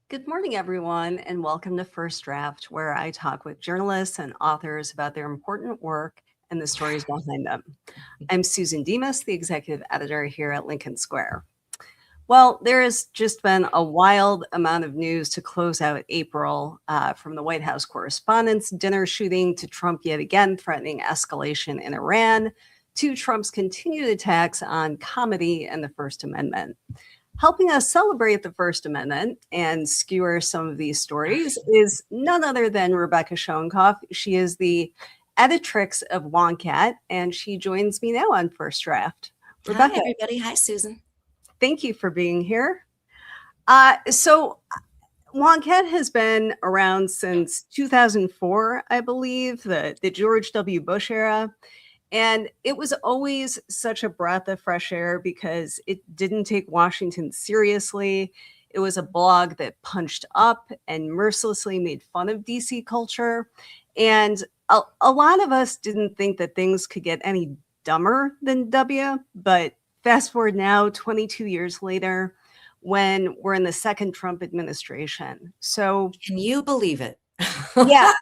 Good morning, everyone, and welcome to First Draft, where I talk with journalists and authors about their important work and the stories behind them. I'm Susan Demas, the executive editor here at Lincoln Square. Well, there has just been a wild amount of news to close out April, from the White House Correspondents' dinner shooting to Trump yet again threatening escalation in Iran, to Trump's continued attacks on comedy and the First Amendment. Helping us celebrate the First Amendment and skewer some of these stories is none other than Rebecca Schoenkopf. She is the editrix of Wonkette, and she joins me now on First Draft. Rebecca, Hi, everybody. Hi, Susan. thank you for being here. So Wonkette has been around since 2004, I believe, the George W. Bush era. And it was always such a breath of fresh air because it didn't take Washington seriously. It was a blog that punched up and mercilessly made fun of DC culture. And a lot of us didn't think that things could get any dumber than W. But fast forward now, 22 years later, when we're in the second Trump administration. So, Can you believe it? yeah,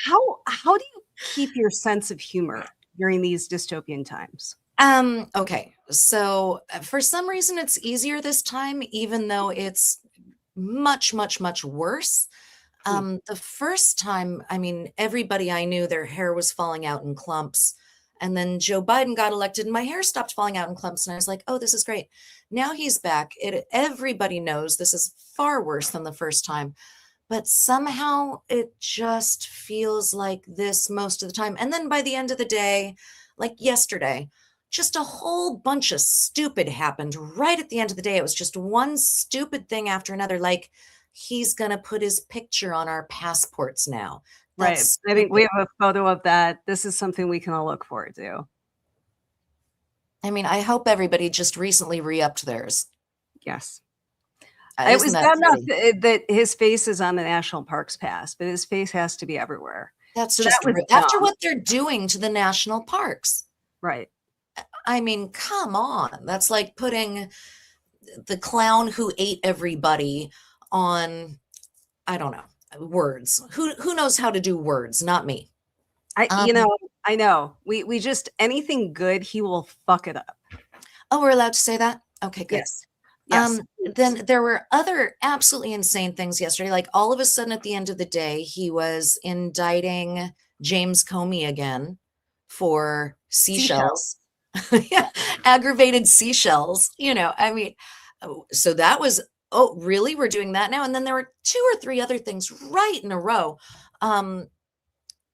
how do you keep your sense of humor during these dystopian times? Okay. So for some reason, it's easier this time, even though it's much, much, much worse. The first time, I mean, everybody I knew, their hair was falling out in clumps. And then Joe Biden got elected and my hair stopped falling out in clumps. And I was like, oh, this is great. Now he's back. Everybody knows this is far worse than the first time. But somehow it just feels like this most of the time. And then by the end of the day, like yesterday, just a whole bunch of stupid happened right at the end of the day. It was just one stupid thing after another. Like he's going to put his picture on our passports now. Right. That's I think we stupid. have a photo of that. This is something we can all look forward to. I mean, I hope everybody just recently re-upped theirs. Yes. It Isn't was that bad enough silly? that his face is on the National Parks Pass, but his face has to be everywhere. That's So that just was after dumb. what they're doing to the national parks. Right. I mean, come on. That's like putting the clown who ate everybody on, I don't know, words. Who knows how to do words? Not me. I Um, you know, I know. We just anything good, he will fuck it up. oh, we're allowed to say that? Okay, good. Yes. Yes. Then there were other absolutely insane things yesterday. Like all of a sudden at the end of the day, he was indicting James Comey again for Seashells. seashells. Yeah, aggravated seashells. I mean, so that was, oh, really? We're doing that now? And then there were two or three other things right in a row.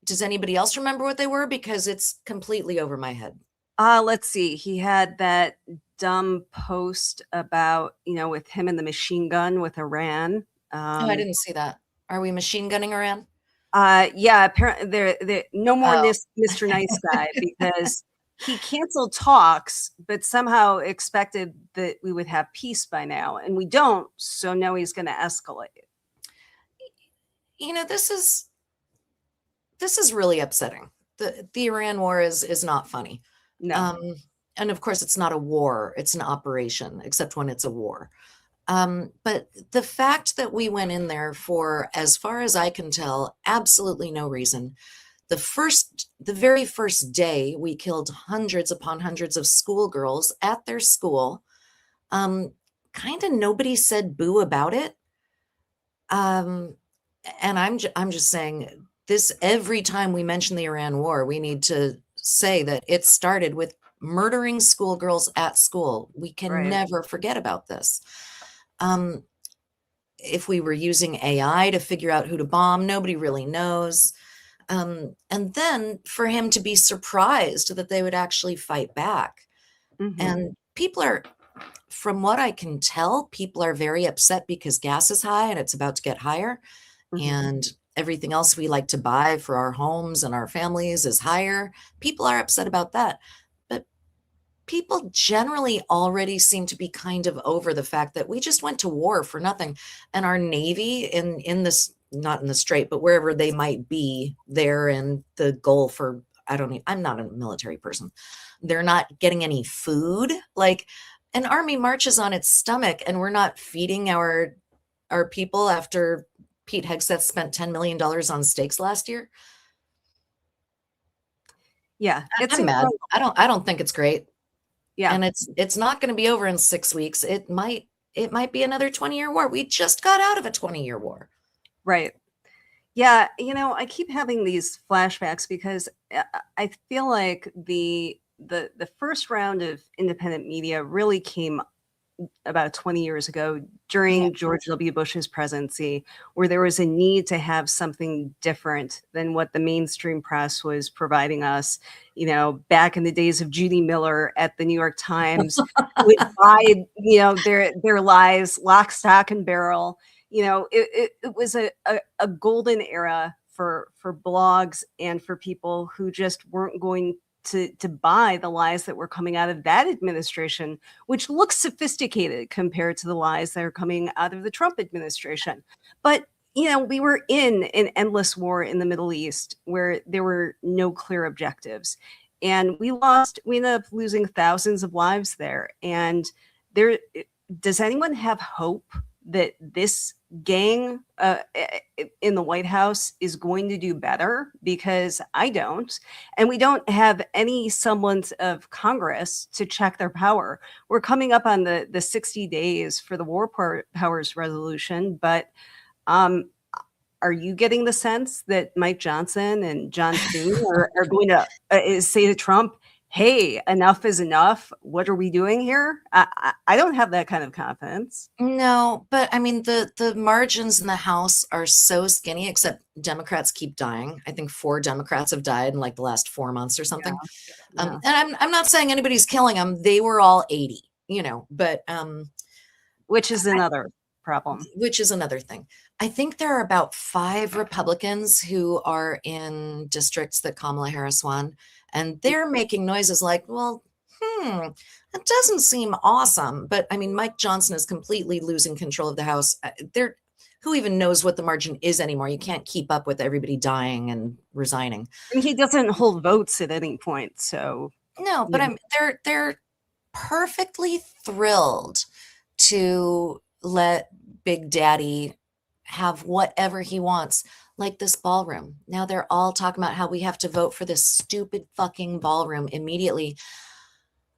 Does anybody else remember what they were? Because it's completely over my head. Let's see. He had that dumb post about, with him and the machine gun with Iran. Oh, I didn't see that. Are we machine gunning around? Yeah, apparently there no more Oh. Mr. Nice Guy because he canceled talks, but somehow expected that we would have peace by now, and we don't. So now he's going to escalate. This is really upsetting. The Iran war is not funny. No, And of course, it's not a war, it's an operation, except when it's a war. But the fact that we went in there for, as far as I can tell, absolutely no reason. The very first day, we killed hundreds upon hundreds of schoolgirls at their school. Kind of nobody said boo about it. And I'm just saying this, every time we mention the Iran war, we need to say that it started with murdering schoolgirls at school. We can right. never forget about this. If we were using AI to figure out who to bomb, nobody really knows. And then for him to be surprised that they would actually fight back. Mm-hmm. And from what I can tell, people are very upset because gas is high and it's about to get higher. Mm-hmm. And everything else we like to buy for our homes and our families is higher. People are upset about that. But people generally already seem to be kind of over the fact that we just went to war for nothing. And our Navy in this, not in the Strait, but wherever they might be there in the Gulf, or I'm not a military person. They're not getting any food. Like an army marches on its stomach and we're not feeding our our people after Pete Hegseth spent $10 million on steaks last year? Yeah, it's I'm mad. incredible. I don't think it's great. Yeah, And it's not going to be over in 6 weeks. It might be another 20-year war. We just got out of a 20-year war. right. Yeah, I keep having these flashbacks because I feel like the first round of independent media really came about 20 years ago Yeah. during George W. Bush's presidency, where there was a need to have something different than what the mainstream press was providing us. Back in the days of Judy Miller at the New York Times, would buy, their lies, lock, stock, and barrel. It was a golden era for blogs and for people who just weren't going to buy the lies that were coming out of that administration, which looks sophisticated compared to the lies that are coming out of the Trump administration. But we were in an endless war in the Middle East where there were no clear objectives. And we ended up losing thousands of lives there. And does anyone have hope that this gang in the White House is going to do better? Because I don't. And we don't have any semblance of Congress to check their power. We're coming up on the 60 days for the War Powers Resolution, but are you getting the sense that Mike Johnson and John Thune are going to say to Trump, hey, enough is enough? What are we doing here? I don't have that kind of confidence. No, but I mean the margins in the House are so skinny, except Democrats keep dying. I think 4 Democrats have died in like the last 4 months or something. Yeah. And I'm not saying anybody's killing them. They were all 80, but Which is another problem. which is another thing. I think there are about 5 Republicans who are in districts that Kamala Harris won, and they're making noises like, well, that doesn't seem awesome. But I mean, Mike Johnson is completely losing control of the House. Who even knows what the margin is anymore? You can't keep up with everybody dying and resigning. And he doesn't hold votes at any point. So No, but they're perfectly thrilled to let Big Daddy have whatever he wants, like this ballroom. Now they're all talking about how we have to vote for this stupid fucking ballroom immediately.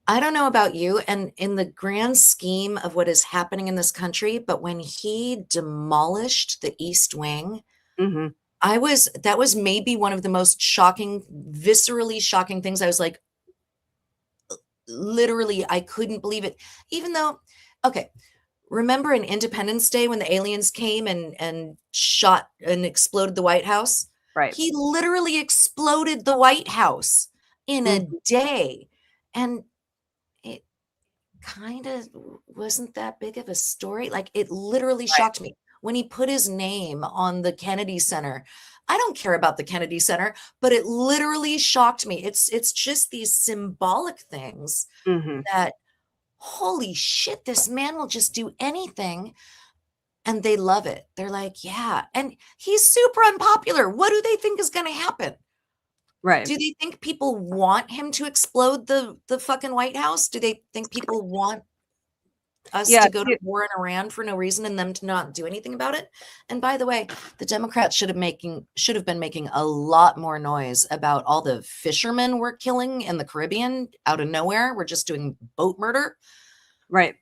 I don't know about you, and in the grand scheme of what is happening in this country, but when he demolished the East Wing, mhm. that was maybe one of the most shocking, viscerally shocking things. I was like, literally, I couldn't believe it. Even though, okay, remember in Independence Day when the aliens came and shot and exploded the White House? Right. He literally exploded the White House in a Mhm. day. And it kind of wasn't that big of a story. Like, it literally Right. shocked me when he put his name on the Kennedy Center. I don't care about the Kennedy Center, but it literally shocked me. It's just these symbolic things Mhm. that, holy shit, this man will just do anything. And they love it. They're like, yeah. And he's super unpopular. What do they think is going to happen? Right. Do they think people want him to explode the fucking White House? Do they think people want us Yeah. to go to war in Iran for no reason and them to not do anything about it? And by the way, the Democrats should have been making a lot more noise about all the fishermen we're killing in the Caribbean out of nowhere. We're just doing boat murder. Right.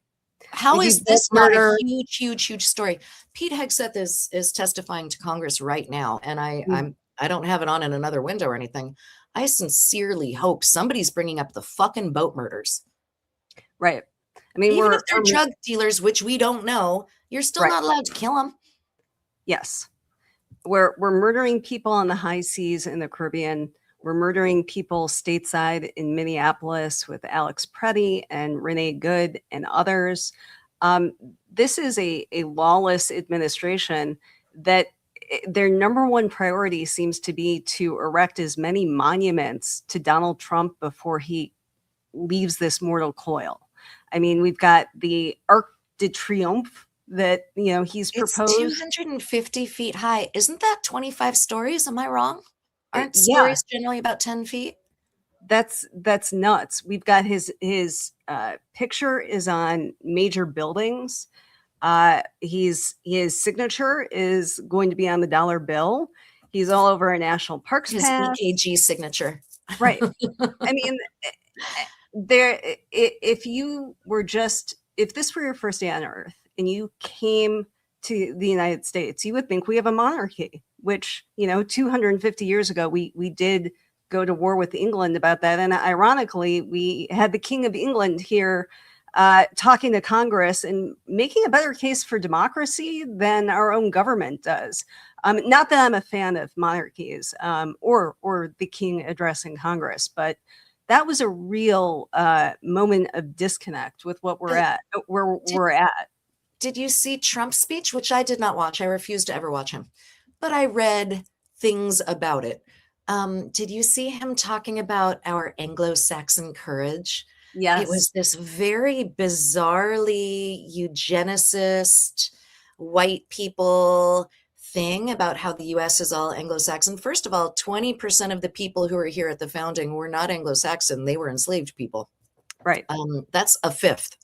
How We do is boat this not a murder. huge story? Pete Hegseth is testifying to Congress right now, and Mhm. I don't have it on in another window or anything. I sincerely hope somebody's bringing up the fucking boat murders. Right. I mean, Even if they're drug dealers, which we don't know, you're still right. not allowed to kill them. Yes. We're murdering people on the high seas in the Caribbean. We're murdering people stateside in Minneapolis with Alex Preddy and Renee Good and others. This is a lawless administration that their number one priority seems to be to erect as many monuments to Donald Trump before he leaves this mortal coil. I mean, we've got the Arc de Triomphe that he's It's proposed. 250 feet high. Isn't that 25 stories? Am I wrong? Aren't Yeah, stories generally about 10 feet? that's nuts. We've got his picture is on major buildings. His signature is going to be on the dollar bill. He's all over our national parks His pass. EKG signature. Right. I mean, there. If you were just, if this were your first day on Earth and you came to the United States, you would think we have a monarchy. Which 250 years ago we did go to war with England about that, and ironically, we had the King of England here talking to Congress and making a better case for democracy than our own government does. Not that I'm a fan of monarchies or the king addressing Congress, but that was a real moment of disconnect with what we're at, where we're at. Did you see Trump's speech, which I did not watch? I refuse to ever watch him, but I read things about it. Did you see him talking about our Anglo-Saxon courage? It was Yes. this very bizarrely eugenicist, white people thing about how the US is all Anglo-Saxon. First of all, 20% of the people who were here at the founding were not Anglo-Saxon. They were enslaved people. Right. That's a fifth.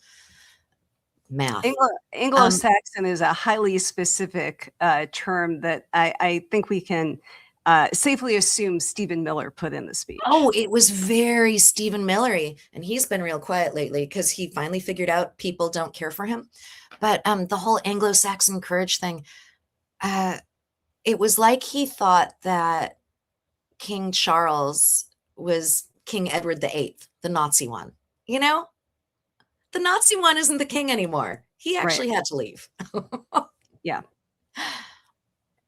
Math. Anglo-Saxon is a highly specific term that I think we can safely assume Stephen Miller put in the speech. Oh, it was very Stephen Millery, and he's been real quiet lately because he finally figured out people don't care for him. But the whole Anglo-Saxon courage thing, it was like he thought that King Charles was King Edward VIII, the Nazi one. The Nazi one isn't the king anymore. He actually had to leave. Yeah.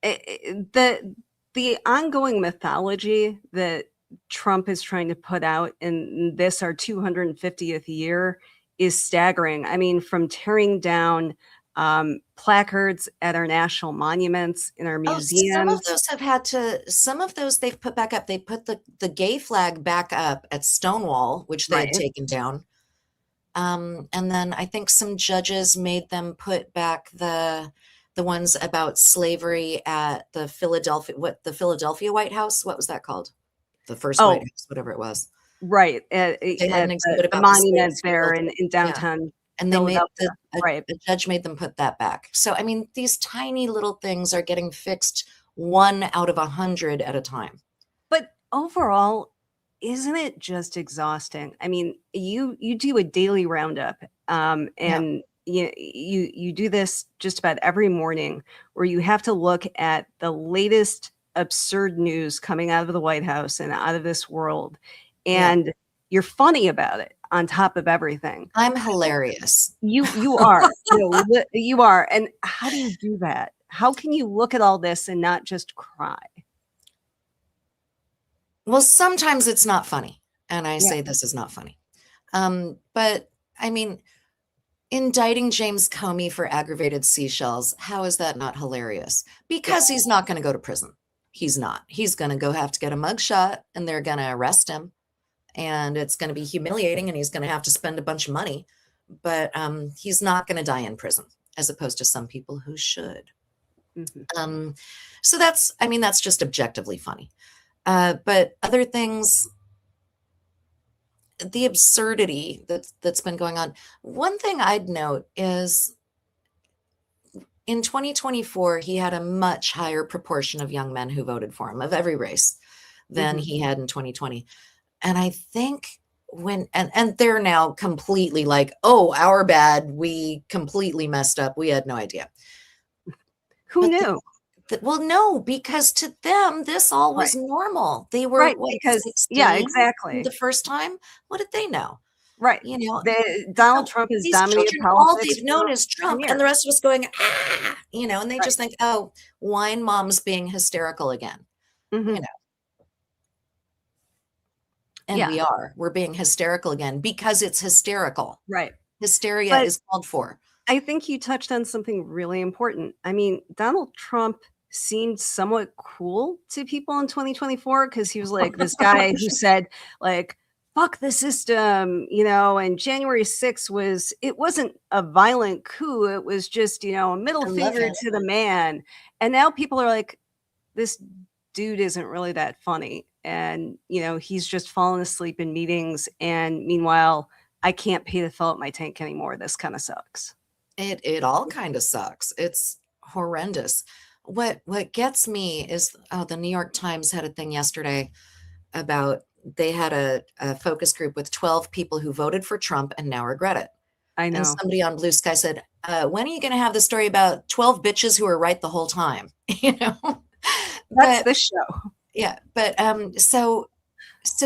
The ongoing mythology that Trump is trying to put out in this, our 250th year, is staggering. I mean, from tearing down placards at our national monuments, in our museums. Some of those some of those they've put back up. They put the gay flag back up at Stonewall, which they had taken down. And then I think some judges made them put back the ones about slavery at the Philadelphia White House. What was that called? The first White House, whatever it was. Right. They had an exhibit about the monument there in downtown. Yeah. And they made the judge made them put that back. So, I mean, these tiny little things are getting fixed 1 out of 100 at a time. But overall, isn't it just exhausting? I mean, you do a daily roundup, and you do this just about every morning, where you have to look at the latest absurd news coming out of the White House and out of this world, and you're funny about it on top of everything. I'm hilarious. You are. You are. And how do you do that? How can you look at all this and not just cry? Well, sometimes it's not funny, and I say this is not funny. But I mean, indicting James Comey for aggravated seashells, how is that not hilarious? Because he's not going to go to prison. He's not. He's going to have to get a mugshot, and they're going to arrest him, and it's going to be humiliating, and he's going to have to spend a bunch of money. But he's not going to die in prison, as opposed to some people who should. Mm-hmm. So that's just objectively funny. But other things, the absurdity that's been going on. One thing I'd note is in 2024, he had a much higher proportion of young men who voted for him, of every race, than he had in 2020. And I think and they're now completely like, oh, our bad. We completely messed up. We had no idea. Who knew? Well, no, because to them, this all was normal. They were because 16 exactly the first time. What did they know? Right. Donald Trump has dominated politics. All they've known is Trump, and the rest of us going, and they just think, oh, wine mom's being hysterical again, And we're being hysterical again because it's hysterical. Right. Hysteria is called for. I think you touched on something really important. I mean, Donald Trump seemed somewhat cool to people in 2024 because he was like this guy who said, like, fuck the system, and January 6th wasn't a violent coup. It was just, a middle finger to the man. And now people are like, this dude isn't really that funny. And, he's just fallen asleep in meetings. And meanwhile, I can't pay to fill up my tank anymore. This kind of sucks. It all kind of sucks. It's horrendous. What gets me is, oh, the New York Times had a thing yesterday about they had a focus group with 12 people who voted for Trump and now regret it. I And know. somebody on Blue Sky said, when are you going to have the story about 12 bitches who were right the whole time? You know, That's but the show. yeah, but so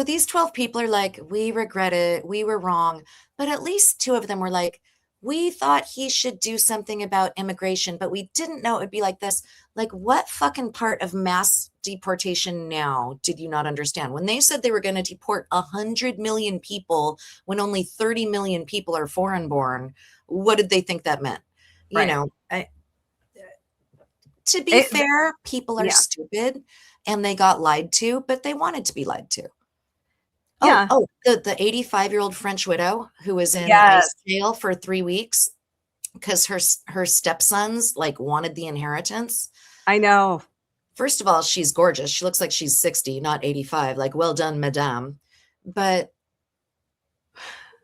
these 12 people are like, we regret it, we were wrong. But at least two of them were like, we thought he should do something about immigration, but we didn't know it would be like this. Like, what fucking part of mass deportation now did you not understand? When they said they were going to deport 100 million people when only 30 million people are foreign born, what did they think that meant? You Right. know, to be It, fair, people are yeah. stupid and they got lied to, but they wanted to be lied to. Oh, Yeah. oh, the 85-year-old French widow who was in Yes. ICE jail for 3 weeks because her stepsons like wanted the inheritance. I know. First of all, she's gorgeous. She looks like she's 60, not 85. Like, well done, madame. But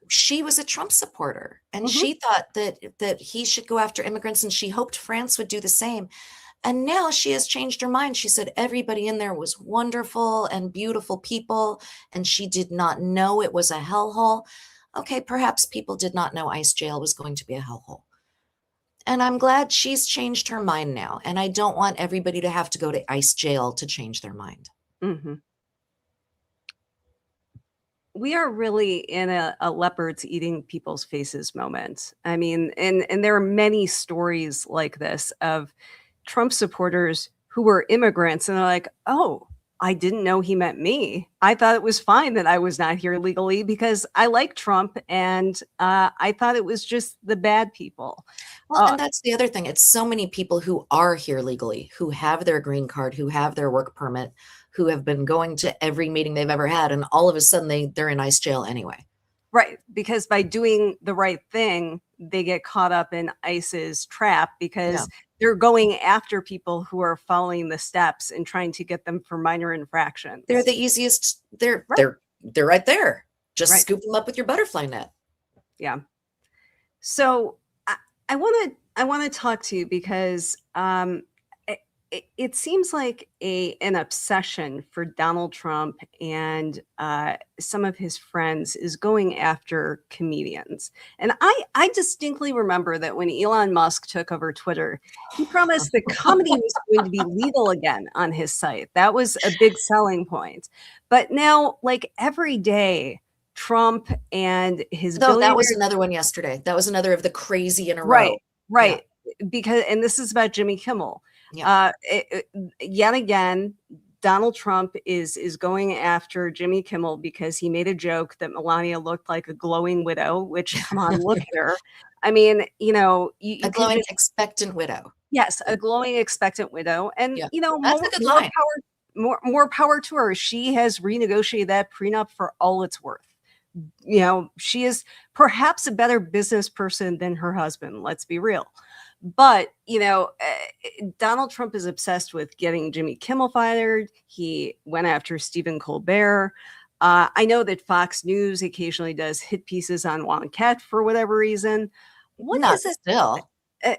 she was a Trump supporter and Mhm. she thought that he should go after immigrants and she hoped France would do the same. And now she has changed her mind. She said everybody in there was wonderful and beautiful people, and she did not know it was a hellhole. Okay, perhaps people did not know ICE jail was going to be a hellhole. And I'm glad she's changed her mind now. And I don't want everybody to have to go to ICE jail to change their mind. Mhm. We are really in a leopards eating people's faces moment. I mean, and there are many stories like this of Trump supporters who were immigrants, and they're like, "Oh, I didn't know he meant me. I thought it was fine that I was not here legally because I like Trump, and I thought it was just the bad people." Well, Uh, and that's the other thing. It's so many people who are here legally, who have their green card, who have their work permit, who have been going to every meeting they've ever had, and all of a sudden they're in ICE jail anyway. right, because by doing the right thing, they get caught up in ICE's trap Yeah. because they're going after people who are following the steps and trying to get them for minor They're infractions. the easiest. They're Right, they're they're right there. Just right. scoop them up with your butterfly net. Yeah. So I want to talk to you because it seems like an obsession for Donald Trump and some of his friends is going after comedians. And I distinctly remember that when Elon Musk took over Twitter, he promised that comedy was going to be legal again on his site. That was a big selling point. But now, like every day, Trump and his Though that was billionaire. another one yesterday. That was another of the crazy in a row. Right, Yeah. right. Because and this is about Jimmy Kimmel. Yeah. Yet again, Donald Trump is going after Jimmy Kimmel because he made a joke that Melania looked like a glowing widow, which come on, look at her. I mean, A you can glowing just expectant widow. yes, a glowing expectant widow. And Yeah. That's a more good more line. power more power to her. She has renegotiated that prenup for all it's worth. She is perhaps a better business person than her husband, let's be real. But, Donald Trump is obsessed with getting Jimmy Kimmel fired. He went after Stephen Colbert. I know that Fox News occasionally does hit pieces on Wonkette for whatever reason. What Not is it? still. uh,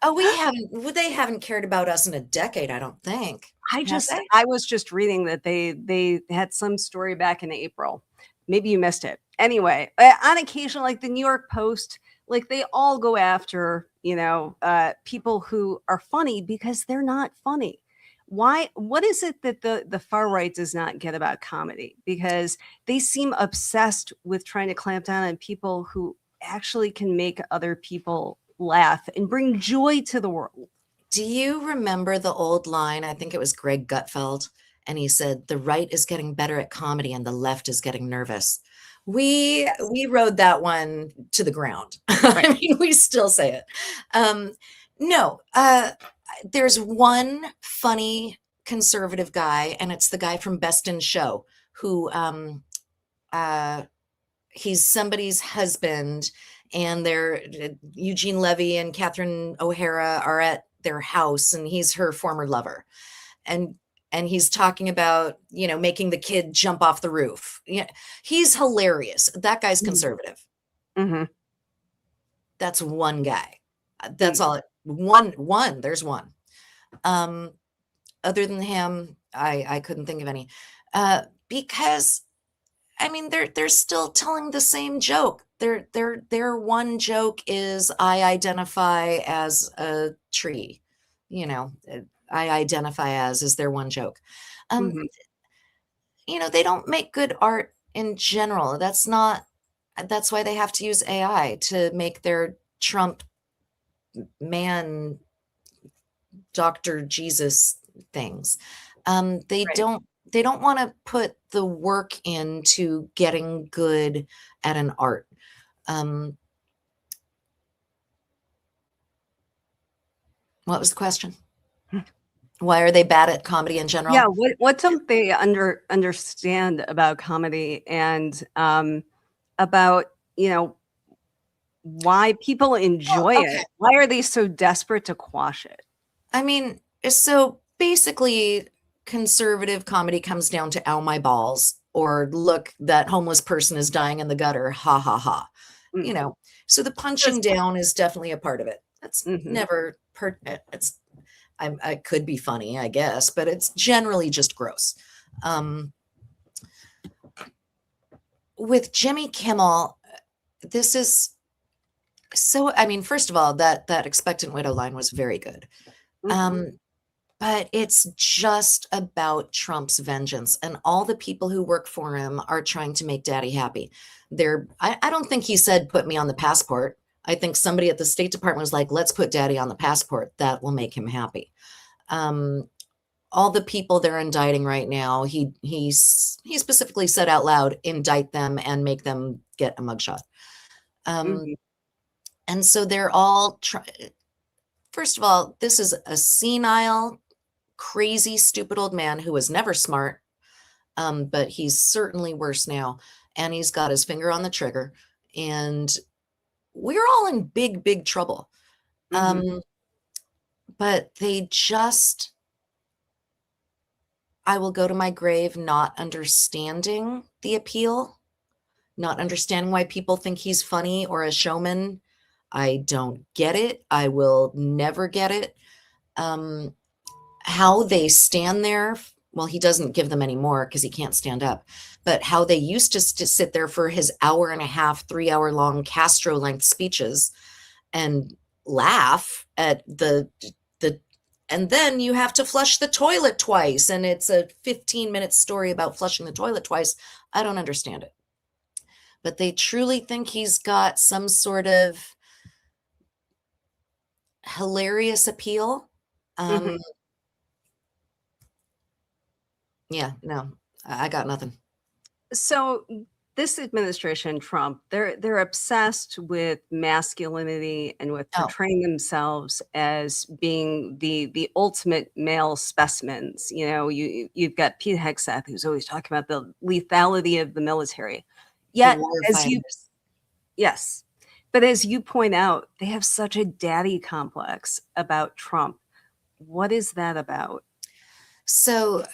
Oh, they haven't cared about us in a decade, I don't think. Have they? I was just reading that they had some story back in April. Maybe you missed it. Anyway, on occasion, like the New York Post, like they all go after, people who are funny because they're not funny. Why? What is it that the far right does not get about comedy? Because they seem obsessed with trying to clamp down on people who actually can make other people laugh and bring joy to the world. Do you remember the old line? I think it was Greg Gutfeld, and he said, "The right is getting better at comedy and the left is getting nervous." We rode that one to the ground. Right. I mean, we still say it. Um, no, there's one funny conservative guy, and it's the guy from Best in Show who uh, he's somebody's husband, and they're Eugene Levy and Catherine O'Hara are at their house, and he's her former lover, and he's talking about making the kid jump off the roof. Yeah, he's hilarious. That guy's conservative. Mhm. That's one guy. That's all. One. There's one. Um, Other than him, I couldn't think of any. Because I mean, they're still telling the same joke. Their one joke is I identify as a tree. I identify as is their one joke. Um, Mhm. they don't make good art in general. That's why they have to use AI to make their Trump man Dr. Jesus things. They Right. don't they don't want to put the work into getting good at an art. Um, what was the question? Why are they bad at comedy in Yeah, general? what don't they understand about comedy and, about, you know, why people Well, enjoy okay. it? Why are they so desperate to quash it? I mean, so basically, conservative comedy comes down to "ow my balls" or "look, that homeless person is dying in the gutter, ha ha ha." You Mm. know, so the punching Just down is definitely a part of it. That's mhm, never per. It's I could be funny, I guess, but it's generally just gross. Um, with Jimmy Kimmel, this is so. I mean, first of all, that expectant widow line was very good. mhm, Um, but it's just about Trump's vengeance, and all the people who work for him are trying to make Daddy happy. I don't think he said put me on the passport. I think somebody at the State Department was like, let's put Daddy on the passport. That will make him happy. Um, all the people they're indicting right now, he specifically said out loud, indict them and make them get a mugshot. Um, mhm, and so they're all first of all, this is a senile, crazy, stupid old man who was never smart, but he's certainly worse now. And he's got his finger on the trigger. And we're all in big, big trouble. mhm. Um, but they just, I will go to my grave not understanding the appeal, not understanding why people think he's funny or a showman. I don't get it. I will never get it. Um, how they stand there. Well, he doesn't give them any more because he can't stand up. But how they used to sit there for his hour and a half, 3 hour long Castro length speeches and laugh at the and then you have to flush the toilet twice and it's a 15-minute story about flushing the toilet twice. I don't understand it. But they truly think he's got some sort of hilarious appeal. Um, Mhm. yeah, no, I got nothing. So this administration, Trump, they're obsessed with masculinity and with No, portraying themselves as being the ultimate male specimens. You know, you've got Pete Hegseth, who's always talking about the lethality of the military. the Yet, war as you fighters. yes, but as you point out, they have such a daddy complex about Trump. What is that about? So,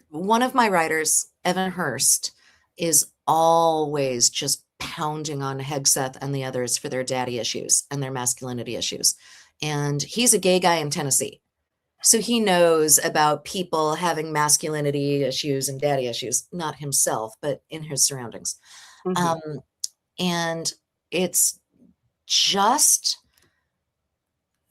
one of my writers, Evan Hurst, is always just pounding on Hegseth and the others for their daddy issues and their masculinity issues. And he's a gay guy in Tennessee. So he knows about people having masculinity issues and daddy issues, not himself, but in his surroundings. Mhm, Um, and it's just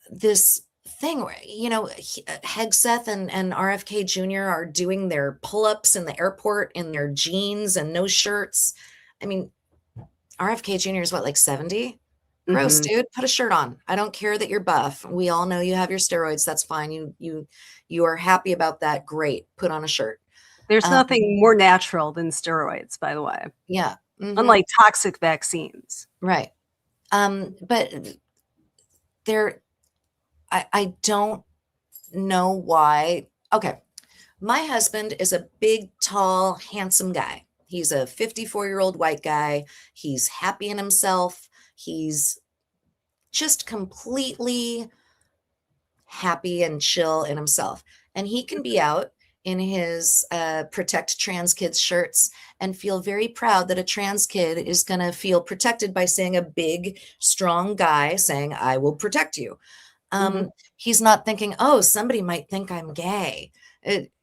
this thing where Hegseth and RFK Jr. are doing their pull-ups in the airport in their jeans and no shirts. I mean, RFK Jr. is what, like 70? Gross, mhm. dude. Put a shirt on. I don't care that you're buff. We all know you have your steroids. That's fine. You are happy about that. Great. Put on a shirt. There's Um, nothing more natural than steroids, by the way, yeah. Hmm. unlike toxic vaccines. Right. But there, I don't know why. Okay. My husband is a big, tall, handsome guy. He's a 54-year-old white guy. He's happy in himself. He's just completely happy and chill in himself. And he can be out in his protect trans kids shirts and feel very proud that a trans kid is going to feel protected by saying a big, strong guy saying, I will protect you. Mhm. He's not thinking, oh, somebody might think I'm gay.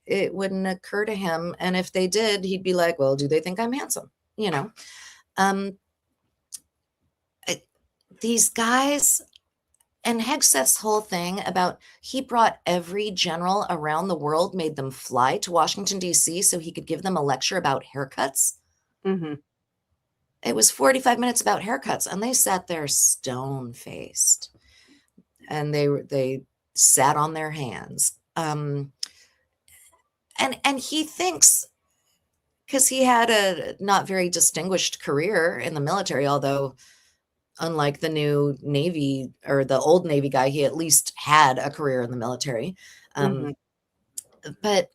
It wouldn't occur to him. And if they did, he'd be like, well, do they think I'm handsome? You know, um, these guys, and Hegseth's whole thing about he brought every general around the world, made them fly to Washington, D.C. so he could give them a lecture about haircuts. Mhm. It was 45 minutes about haircuts, and they sat there stone-faced, and they sat on their hands. And he thinks, because he had a not very distinguished career in the military, although unlike the new Navy or the old Navy guy, he at least had a career in the military. Mhm. But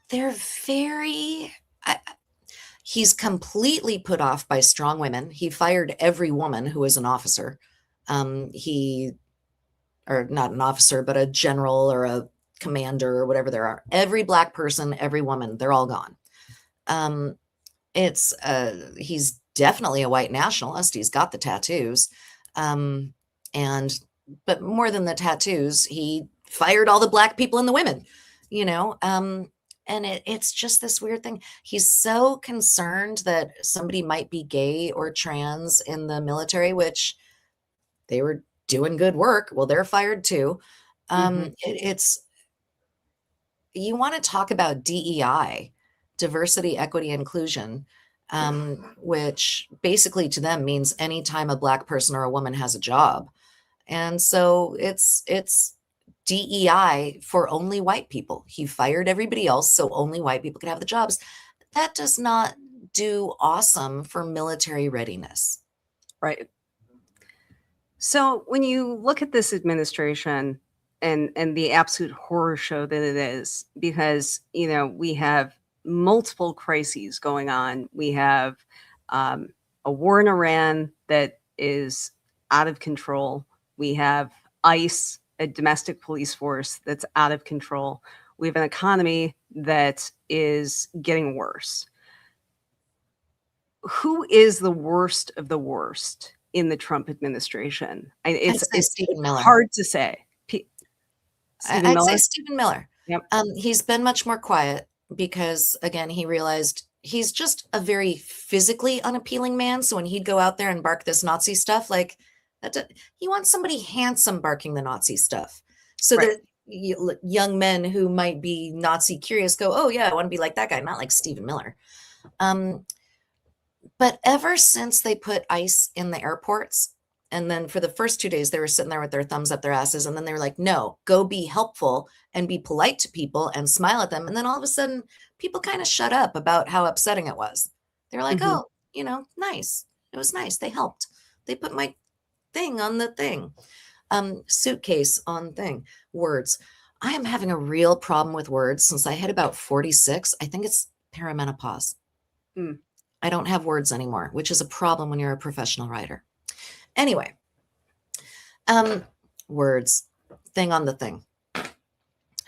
they're very, he's completely put off by strong women. He fired every woman who was an officer. Or not an officer, but a general or a commander or whatever there are. Every Black person, every woman, they're all gone. He's definitely a white nationalist. He's got the tattoos. Um, and, but more than the tattoos, he fired all the Black people and the women, you know? And it's just this weird thing. He's so concerned that somebody might be gay or trans in the military, which they were doing good work. Well, they're fired too. Mhm. It's, you want to talk about DEI, diversity, equity, inclusion, which basically to them means anytime a Black person or a woman has a job. And so it's DEI for only white people. He fired everybody else so only white people could have the jobs. That does not do awesome for military readiness. Right. So when you look at this administration and the absolute horror show that it is, because we have multiple crises going on. We have a war in Iran that is out of control. We have ICE, a domestic police force that's out of control. We have an economy that is getting worse. Who is the worst of the worst in the Trump administration? I'd It's say it's Stephen it's Miller. hard to say. Stephen I'd say Miller? Stephen Miller. Yep. He's been much more quiet because, again, he realized he's just a very physically unappealing man. So when he'd go out there and bark this Nazi stuff, like he wants somebody handsome barking the Nazi stuff, so Right. that young men who might be Nazi curious go, "Oh yeah, I want to be like that guy," not like Stephen Miller. Um, but ever since they put ICE in the airports, and then for the first 2 days, they were sitting there with their thumbs up their asses. And then they were like, no, go be helpful and be polite to people and smile at them. And then all of a sudden, people kind of shut up about how upsetting it was. They were like, Mhm. oh, nice. It was nice. They helped. They put my thing on the thing, suitcase on thing, words. I am having a real problem with words since I hit about 46. I think it's perimenopause. Mm. I don't have words anymore, which is a problem when you're a professional writer. Anyway, words, thing on the thing.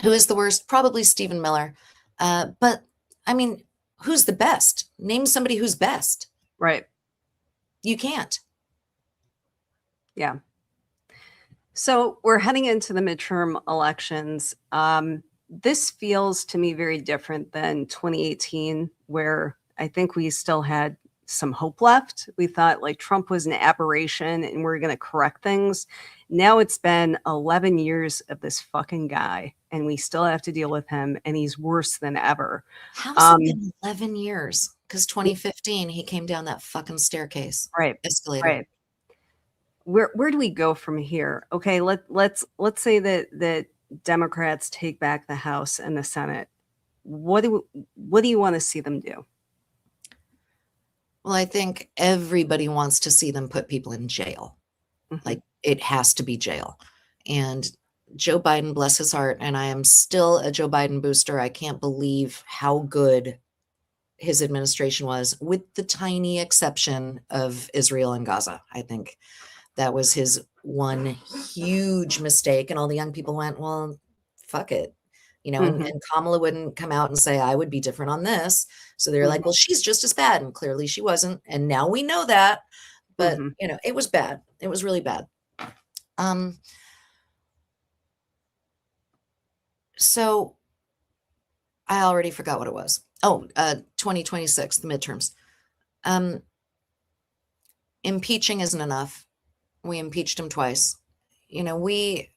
Who is the worst? Probably Stephen Miller. But I mean, who's the best? Name somebody who's best. Right. You can't. Yeah. So we're heading into the midterm elections. This feels to me very different than 2018, where I think we still had some hope left. We thought like Trump was an aberration and we're going to correct things. Now it's been 11 years of this fucking guy, and we still have to deal with him, and he's worse than ever. How's it been 11 years? Because 2015, he came down that fucking staircase. Right. Escalator. Right. Where do we go from here? Okay, let's say that Democrats take back the House and the Senate. What do you want to see them do? Well, I think everybody wants to see them put people in jail. Mhm. Like, it has to be jail. And Joe Biden, bless his heart, and I am still a Joe Biden booster. I can't believe how good his administration was, with the tiny exception of Israel and Gaza. I think that was his one huge mistake. And all the young people went, well, fuck it. And, Mhm. and Kamala wouldn't come out and say, I would be different on this. So they're like, Mhm. well, she's just as bad. And clearly she wasn't. And now we know that. But, Mhm. it was bad. It was really bad. Um, so I already forgot what it was. Oh, 2026, the midterms. Um, Impeaching isn't enough. We impeached him twice. Barack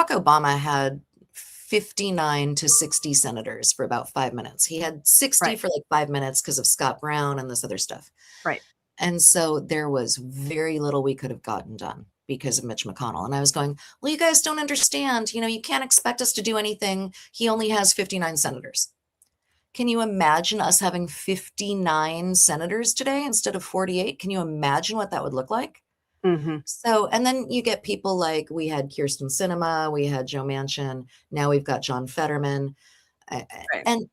Obama had 59 to 60 senators for about 5 minutes. He had 60 Right. for like 5 minutes because of Scott Brown and this other stuff. Right. And so there was very little we could have gotten done because of Mitch McConnell. And I was going, well, you guys don't understand. You can't expect us to do anything. He only has 59 senators. Can you imagine us having 59 senators today instead of 48? Can you imagine what that would look like? Mhm. So, and then you get people like we had Kirsten Sinema, we had Joe Manchin, now we've got John Fetterman. Right. And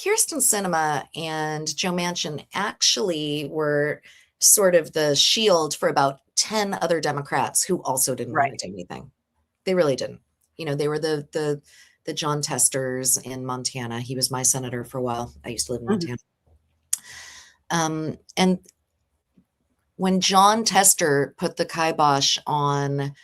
Kirsten Sinema and Joe Manchin actually were sort of the shield for about 10 other Democrats who also didn't want Right. to do anything. They really didn't. They were the John Testers in Montana. He was my senator for a while. I used to live in Mhm. Montana. And when John Tester put the kibosh on,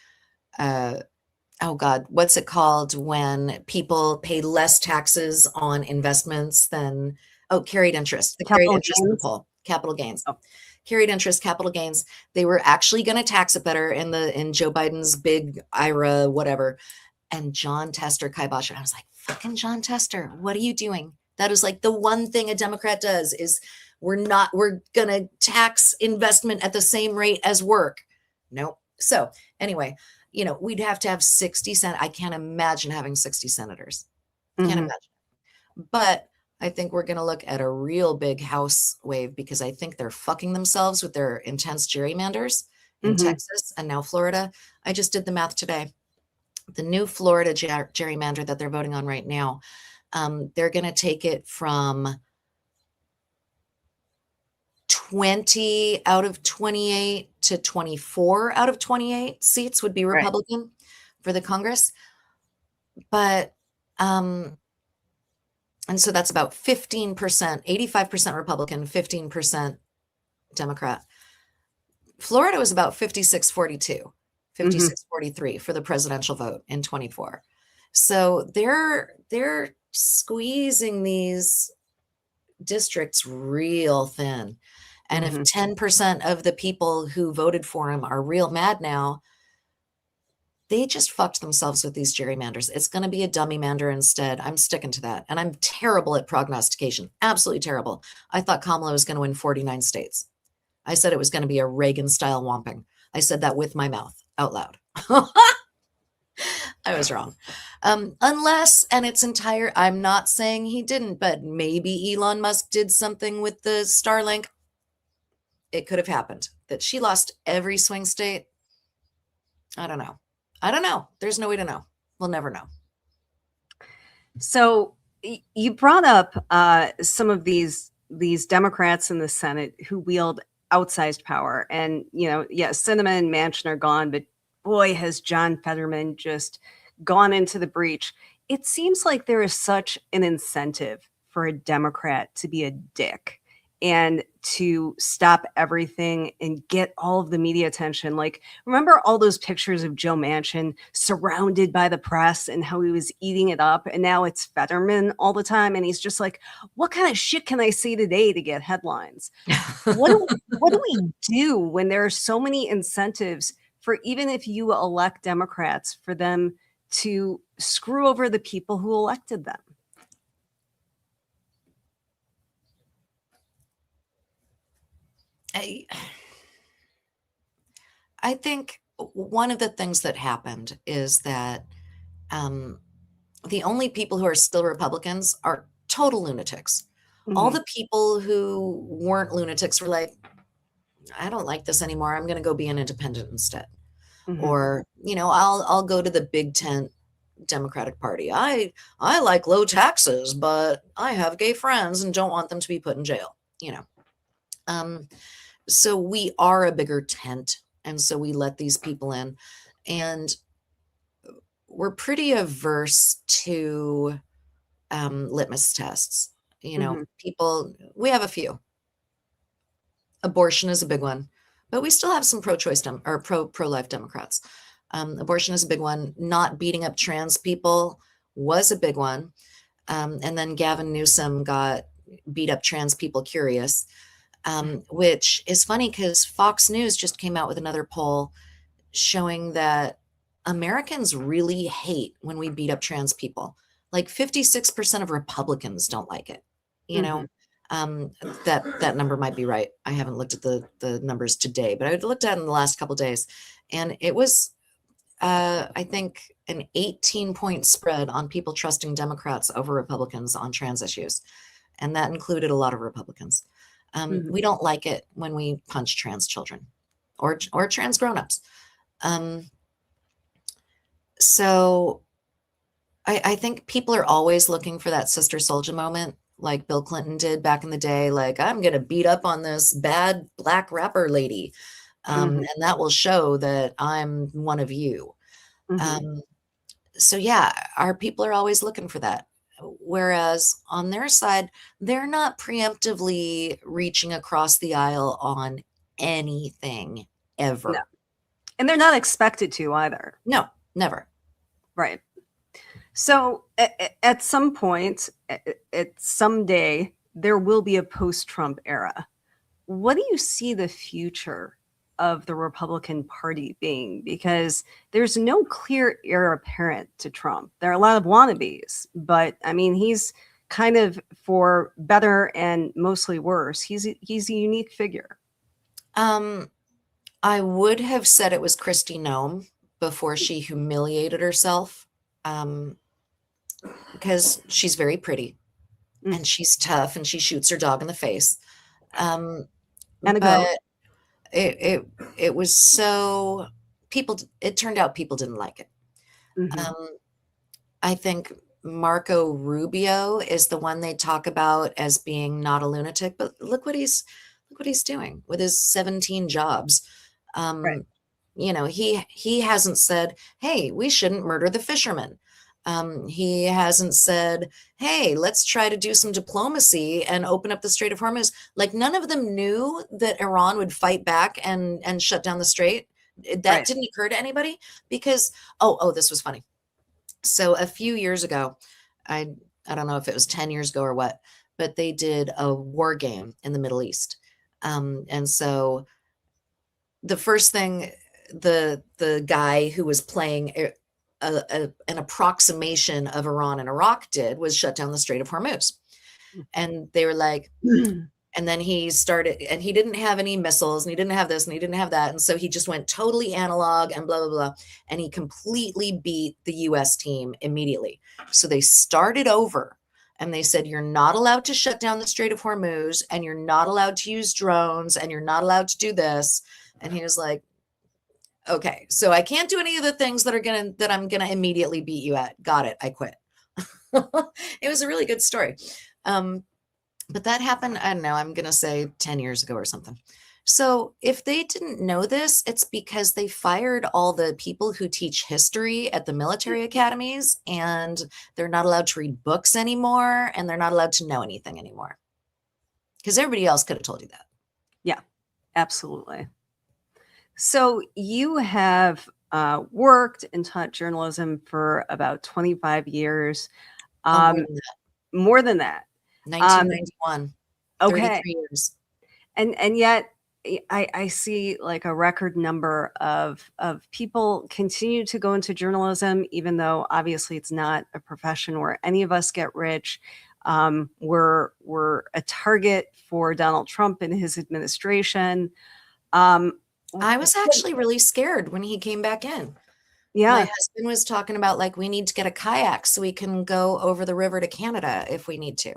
oh God, what's it called when people pay less taxes on investments than, carried interest, the carried Capital interest gains. loophole, capital gains, Oh. carried interest, capital gains. They were actually going to tax it better in Joe Biden's big IRA, whatever. And John Tester kibosh. And I was like, fucking John Tester, what are you doing? That is like the one thing a Democrat does is we're going to tax investment at the same rate as work. Nope. So anyway, we'd have to have 60 I can't imagine having 60 senators. Can't Mhm. imagine. But I think we're going to look at a real big House wave because I think they're fucking themselves with their intense gerrymanders in Mhm. Texas and now Florida. I just did the math today. The new Florida gerrymander that they're voting on right now, they're going to take it from 20 out of 28 to 24 out of 28 seats would be Right. Republican for the Congress. But, and so that's about 15%, 85% Republican, 15% Democrat. Florida was about 56-42, Mhm. 56-43 for the presidential vote in 24. So they're squeezing these districts real thin. And if Mhm. 10% of the people who voted for him are real mad now, they just fucked themselves with these gerrymanders. It's going to be a dummymander instead. I'm sticking to that. And I'm terrible at prognostication. Absolutely terrible. I thought Kamala was going to win 49 states. I said it was going to be a Reagan style whomping. I said that with my mouth out loud. I was wrong. Unless, and it's entire, I'm not saying he didn't, but maybe Elon Musk did something with the Starlink. It could have happened that she lost every swing state. I don't know. I don't know. There's no way to know. We'll never know. So you brought up some of these Democrats in the Senate who wield outsized power, and yes, Sinema and Manchin are gone, but boy, has John Fetterman just gone into the breach. It seems like there is such an incentive for a Democrat to be a dick and to stop everything and get all of the media attention. Like, remember all those pictures of Joe Manchin surrounded by the press and how he was eating it up? And now it's Fetterman all the time. And he's just like, what kind of shit can I say today to get headlines? What do we do when there are so many incentives for, even if you elect Democrats, for them to screw over the people who elected them? I, I think one of the things that happened is that um, the only people who are still Republicans are total lunatics. All Mhm. the people who weren't lunatics were like, I don't like this anymore. I'm going to go be an independent instead. Mhm. Or, I'll go to the big tent Democratic Party. I like low taxes, but I have gay friends and don't want them to be put in jail, you know. Um, so we are a bigger tent, and so we let these people in. And we're pretty averse to litmus tests. You know, Hmm. people, we have a few. Abortion is a big one, but we still have some pro-choice or pro-life Democrats. Abortion is a big one. Not beating up trans people was a big one. And then Gavin Newsom got beat up trans people curious, which is funny because Fox News just came out with another poll showing that Americans really hate when we beat up trans people. Like 56% of Republicans don't like it. You Hmm. know, um, that number might be right. I haven't looked at the numbers today, but I looked at it in the last couple of days, and it was I think an 18-point spread on people trusting Democrats over Republicans on trans issues, and that included a lot of Republicans. Hmm. We don't like it when we punch trans children or trans grown-ups. Um, so I think people are always looking for that Sister Soldier moment, like Bill Clinton did back in the day. Like, I'm going to beat up on this bad black rapper lady, Hmm. and that will show that I'm one of you. Hmm. Um, so yeah, our people are always looking for that. Whereas on their side, they're not preemptively reaching across the aisle on anything No, ever. and they're not expected to either. No, never. Right. So at some point, at someday, there will be a post-Trump era. What do you see the future of the Republican Party being? Because there's no clear heir apparent to Trump. There are a lot of wannabes, but I mean, he's kind of, for better and mostly worse, he's a unique figure. Um, I would have said it was Kristi Noem before she humiliated herself, um, because she's very pretty Mm. and she's tough and she shoots her dog in the face. Um, And a goat. but it it it was so people. It turned out people didn't like it. Hmm. Um, I think Marco Rubio is the one they talk about as being not a lunatic, but look what he's doing with his 17 jobs. Right. Um, you know, he hasn't said, "Hey, we shouldn't murder the fishermen." He hasn't said, "Hey, let's try to do some diplomacy and open up the Strait of Hormuz." Like none of them knew that Iran would fight back and shut down the strait. That Right. didn't occur to anybody because this was funny. So a few years ago, I I don't know if it was 10 years ago or what, but they did a war game in the Middle East. And so the first thing the guy who was playing an approximation of Iran and Iraq did was shut down the Strait of Hormuz. And they were like, and then he started, and he didn't have any missiles, and he didn't have this, and he didn't have that. And so he just went totally analog and blah, blah, blah. And he completely beat the US team immediately. So they started over and they said, you're not allowed to shut down the Strait of Hormuz, and you're not allowed to use drones, and you're not allowed to do this. And he was like, okay, so I can't do any of the things that I'm gonna immediately beat you at. Got it. I quit. It was a really good story. Um, but that happened, I don't know, I'm going to say 10 years ago or something. So if they didn't know this, it's because they fired all the people who teach history at the military academies, and they're not allowed to read books anymore, and they're not allowed to know anything anymore. Because everybody else could have told you that. Yeah, absolutely. So you have worked and taught journalism for about 25 years. Oh, more Um, than that. more than that. Um, 1991, okay. 33 years. And yet I see like a record number of people continue to go into journalism, even though obviously it's not a profession where any of us get rich. We're a target for Donald Trump and his administration. Um, I was actually really scared when he came back in. My yeah, husband was talking about like we need to get a kayak so we can go over the river to Canada if we need to.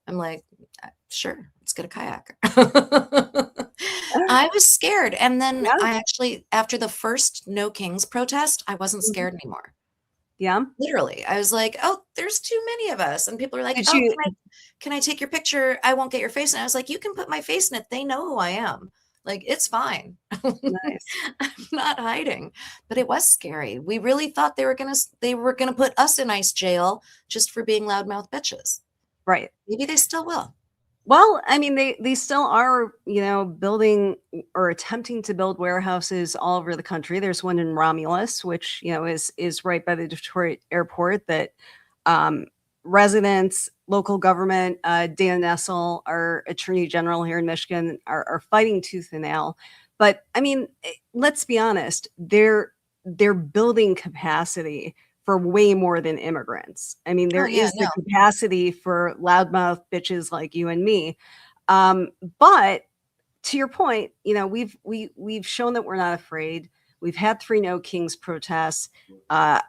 I'm like, sure, let's get a kayak. I was scared. And then yeah, I actually, after the first No Kings protest, I wasn't mhm, scared anymore. yeah. Literally. I was like, oh, there's too many of us. And people are like, Did oh, you? can I take your picture? I won't get your face. And I was like, you can put my face in it. They know who I am. Like, it's fine. Nice. I'm not hiding. But it was scary. We really thought they were gonna put us in ICE jail just for being loudmouth bitches. Right. Maybe they still will. Well, I mean, they still are, building or attempting to build warehouses all over the country. There's one in Romulus, which, is right by the Detroit airport that um, residents, local government, Dana Nessel, our attorney general here in Michigan, are fighting tooth and nail. But I mean, let's be honest, they're building capacity for way more than immigrants. I mean, Oh, there yeah, is the no. capacity for loudmouth bitches like you and me. But to your point, we've shown that we're not afraid. We've had 3 No Kings protests. Uh,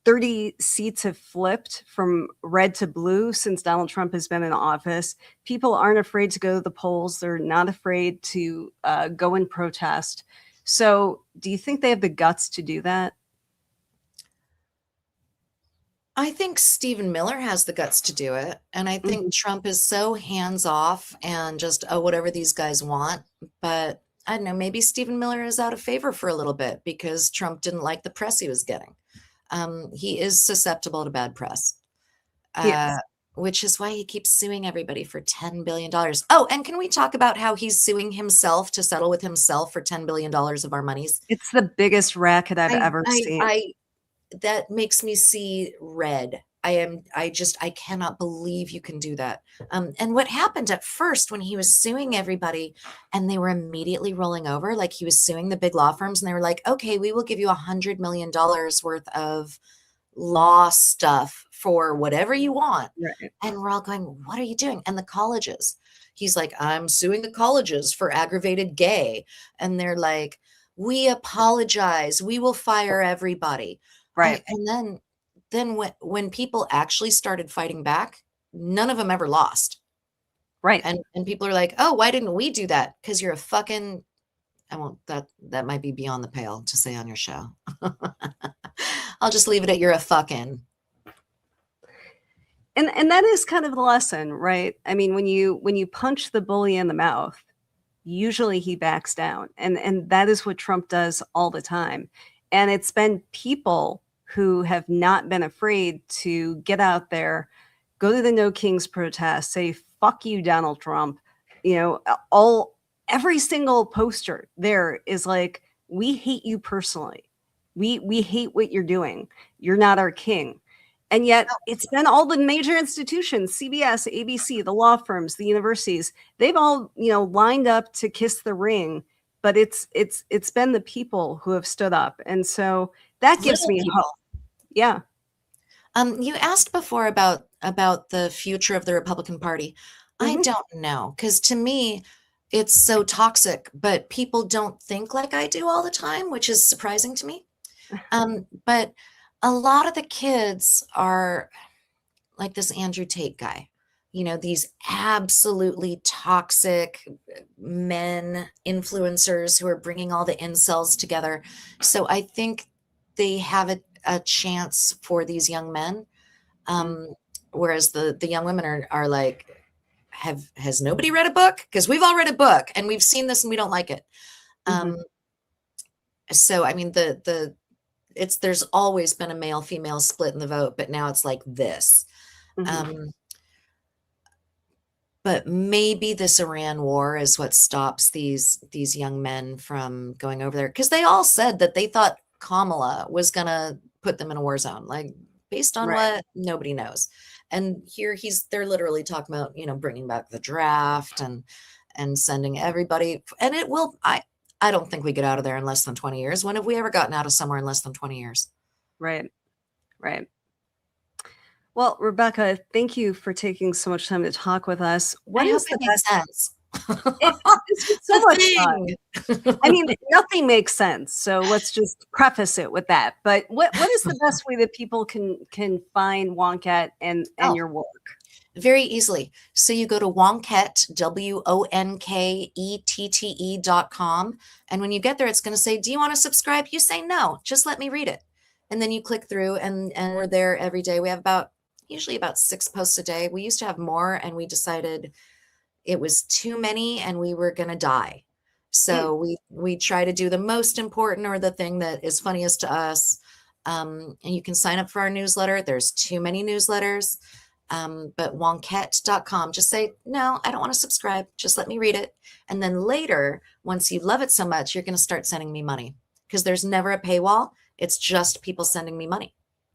30 seats have flipped from red to blue since Donald Trump has been in office. People aren't afraid to go to the polls. They're not afraid to go and protest. So, do you think they have the guts to do that? I think Stephen Miller has the guts to do it. And I think Mhm. Trump is so hands off and just, oh, whatever these guys want. But I don't know, maybe Stephen Miller is out of favor for a little bit because Trump didn't like the press he was getting. He is susceptible to bad press, uh, Yes. which is why he keeps suing everybody for $10 billion. Oh, and can we talk about how he's suing himself to settle with himself for $10 billion of our monies? It's the biggest racket I've I, ever I, seen. I, that makes me see red. I cannot believe you can do that. And what happened at first when he was suing everybody and they were immediately rolling over, like he was suing the big law firms and they were like, okay, we will give you $100 million worth of law stuff for whatever you want. Right. And we're all going, what are you doing? And the colleges, he's like, I'm suing the colleges for aggravated gay. And they're like, we apologize. We will fire everybody. Right. And then when people actually started fighting back, none of them ever lost. Right. And people are like, oh, why didn't we do that? Because you're a fucking I won't that might be beyond the pale to say on your show. I'll just leave it at you're a fucking. And that is kind of the lesson, right? I mean, when you punch the bully in the mouth, usually he backs down. And that is what Trump does all the time. And it's been people who have not been afraid to get out there, go to the No Kings protest, say fuck you Donald Trump. All every single poster there is like, we hate you personally. We hate what you're doing. You're not our king. And yet it's been all the major institutions, CBS, ABC, the law firms, the universities, they've all, lined up to kiss the ring, but it's been the people who have stood up. And so that gives Little me hope. people. Yeah. You asked before about the future of the Republican Party. I Mhm. don't know, because to me, it's so toxic, but people don't think like I do all the time, which is surprising to me. But a lot of the kids are like this Andrew Tate guy, these absolutely toxic men influencers who are bringing all the incels together. So I think they have a chance for these young men. Mm. Um, Whereas the young women are like, has nobody read a book? Because we've all read a book and we've seen this and we don't like it. Mhm. Um, so I mean there's always been a male female split in the vote, but now it's like this. Mhm. Um, but maybe this Iran war is what stops these young men from going over there, because they all said that they thought Kamala was gonna put them in a war zone, like based on Right. what nobody knows. And here they're literally talking about bringing back the draft and sending everybody, and it will. I don't think we get out of there in less than 20 years. When have we ever gotten out of somewhere in less than 20 years? Right. Right. Well, Rebecca, thank you for taking so much time to talk with us. I What hope is it the made best? sense. This was so The much fun. thing. I mean, nothing makes sense. So let's just preface it with that. But what is the best way that people can find Wonkette and Oh, your work? very easily. So you go to Wonkette, Wonkette.com. And when you get there, it's going to say, do you want to subscribe? You say no, just let me read it. And then you click through and we're there every day. We have usually about 6 posts a day. We used to have more and we decided it was too many and we were going to die. So we try to do the most important or the thing that is funniest to us. And you can sign up for our newsletter. There's too many newsletters. But wonkette.com, just say, no, I don't want to subscribe. Just let me read it. And then later, once you love it so much, you're going to start sending me money, because there's never a paywall. It's just people sending me money.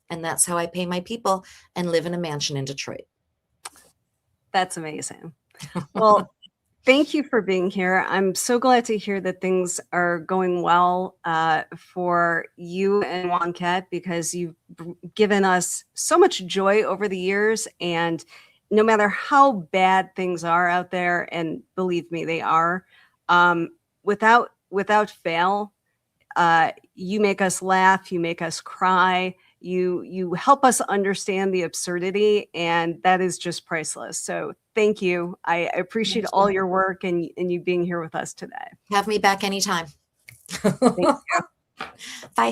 And that's how I pay my people and live in a mansion in Detroit. That's amazing. Well, thank you for being here. I'm so glad to hear that things are going well for you and Wonkette, because you've given us so much joy over the years. And no matter how bad things are out there, and believe me, they are, without fail, you make us laugh, you make us cry, you help us understand the absurdity, and that is just priceless. So thank you. I appreciate all your work and you being here with us today. Have me back anytime. Thank you. Bye.